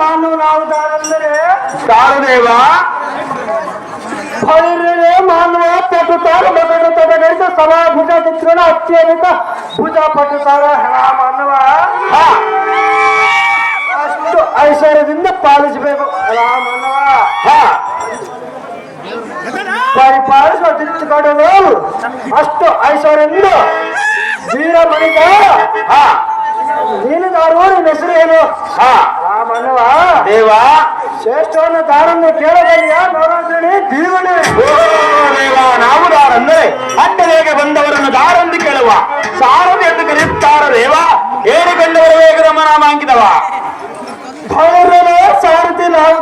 ಮಾನವನಾವುದಾರೆಂದರೆ ದಾರುದೇವ ಭೈರವೇ ಮಾನವ ಪಟುತಾರ ಮಗನ ತಡೆಗಡಿದ ಸಭಾ ಭುಜ ಚಿತ್ರಣ ಅತ್ಯಧಿಕ ಭುಜ ಪಟುತಾರ ಹೆಣ ಮಾನವ ಅಷ್ಟು ಐಶ್ವರ್ಯದಿಂದ ಪಾಲಿಸಬೇಕು ಹೆಣ ಮಾನವ ಪರಿಪಾಲಿಸುವ ತಿತ್ತುಕಡಲು ಅಷ್ಟು ಐಶ್ವರ್ಯದಿಂದ ವೀರ ಮಣಿಗ ನೀನುಗಾರು ನಿನ್ನ ಹೆಸರು ಏನು ಮಾನವ ದೇವ ಶ್ರೇಷ್ಠವನ್ನ ದಾರನ್ನು ಕೇಳಬಲ್ಲಿಯ ನೋಡೋಣ ದೀವನೆ ದೇವ ನಾವು ದಾರಂದ್ರೆ ಅಡ್ಡಲೆಗೆ ಬಂದವರನ್ನು ದಾರಂದು ಕೇಳುವ ಸಾರಥಿ ಎಂದು ಕರೆಯುತ್ತಾರ ದೇವ ಏನು ಕಂಡವರ ವೇಗದ ನಾಮಾಂಕಿತವ ಭೈರವೇ ಸಾರಥಿ ನಾವು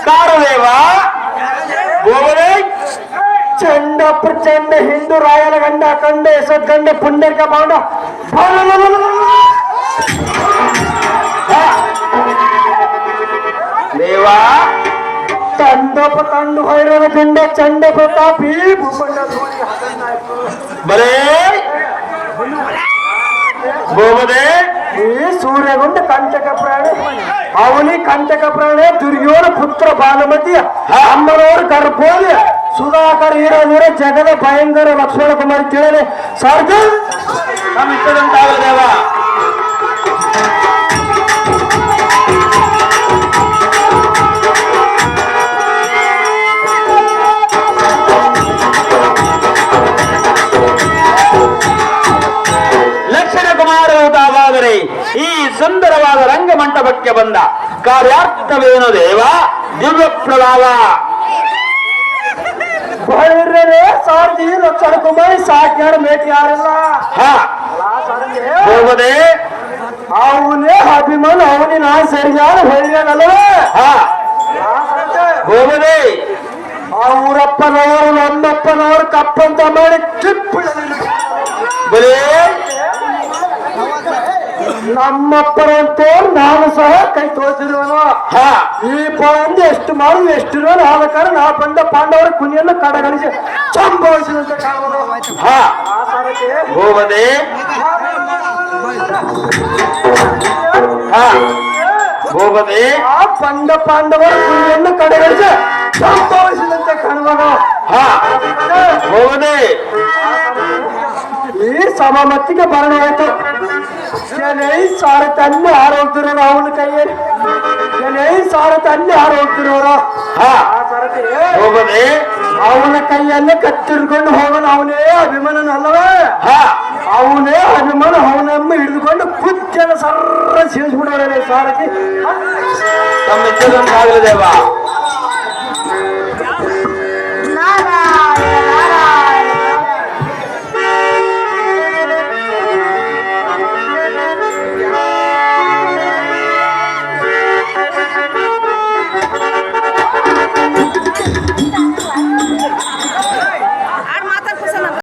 ಕಾರದೇವ ಗೋವರೇ ಚಂಡ ಪ್ರಚಂಡ ಹಿಂದೂ ರಾಯನ ಗಂಡ ಕಂಡ ಎಸಗಂಡ ಪುಂಡರಿಕ ಬಾಂಡ ದೇವ ತಂಡಪ ತಂಡು ಭೈರವ ದಂಡ ಚಂಡ ಪ್ರತಾಪಿ ಭೂಪಂಡ ಬರೇ ಗೋವದೇ ಈ ಸೂರ್ಯಗೊಂಡ ಕಂಟಕ ಪ್ರಾಣಿ ಅವನಿ ಕಂಟಕ ಪ್ರಾಣಿ ದುರ್ಯೋನ ಪುತ್ರ ಭಾನುಮತಿ ಅಮ್ಮನವರು ಗರ್ಭೋದಿ ಸುಧಾಕರ ಹೀರೋದೂರ ಜಗದ ಭಯಂಕರ ಲಕ್ಷ್ಮಣ ಕುಮಾರಿ ಕೇಳಲಿ ಸಾರ್ಥ ನಮ್ಮ ಇಷ್ಟದಂತಾಗಲ್ಲ ದೇವ ಲಕ್ಷಣ ಕುಮಾರವಾದರೆ ಈ ಸುಂದರವಾದ ರಂಗಮಂಟಪಕ್ಕೆ ಬಂದ ಕಾರ್ಯಾರ್ಥವೇನು ದೇವ ದಿವ್ಯ ಪ್ರಭಾವ ಭೈರವೇ ಸಾರಥಿ ಲಕ್ಷಣ ಕುಮಾರಿ ಸಾಕ್ಯಾರ ಮೇಟಿ ಯಾರಿಲ್ಲ ಹೋಗದೆ ಅವನೇ ಅಭಿಮಾನ ಅವನಿ ನಾ ಸರಿಯಾದ ಹೊಯ್ಯಾನಲ್ವೇ ಹೋಗದೆ ಅವರಪ್ಪನವರು ನಮ್ಮಪ್ಪನವರು ಕಪ್ಪಂತ ಮಾಡಿ ಬರೇ ನಮ್ಮಪ್ಪರಂತೂ ನಾನು ಸಹ ಕೈ ತೋರಿಸಿರುವನು ಈ ಬಂದು ಎಷ್ಟು ಮಾಡುದು ಎಷ್ಟು ಆದ ಕಾರಣ ಆ ಬಂದ ಪಾಂಡವರ ಕುಣಿಯನ್ನು ಕಡೆಗಣಿಸಿ ಸಂಭವಿಸಿದಂತೆ ಕಾಣುವುದು ಹೋಗದೆ ಹೋಗದೆ ಆ ಬಂದ ಪಾಂಡವರ ಕುಣಿಯನ್ನು ಕಡೆಗಣಿಸಿ ಸಂಭವಿಸಿದಂತೆ ಕಾಣುವನು ಹೋಗದೆ ಈ ಸಮಾಮತ್ತಿಗೆ ಬರಣವಾಯಿತು ಜನೈ ಸಾರ ತನ್ನಿ ಹಾರು ಹೋಗ್ತಿರೋರು ಅವನ ಕೈಯಲ್ಲಿ ಜನೈ ಸಾರ ತನ್ನಿ ಹಾರು ಹೋಗ್ತಿರೋರು ಹೋಗದೆ ಅವನ ಕೈಯಲ್ಲೇ ಕತ್ತಿರ್ಕೊಂಡು ಹೋಗೋಣ ಅವನೇ ಅಭಿಮಾನನಲ್ಲವೇ ಅವನೇ ಅಭಿಮಾನ ಅವನಮ್ಮ ಹಿಡಿದುಕೊಂಡು ಕುಚ್ಚನ ಸರ್ರ ಸೇರಿಸ್ಬಿಡೋಣ ಸಾರಥಿ ತಮ್ಮ ಇಷ್ಟದಂತಾಗಲಿ ದೇವ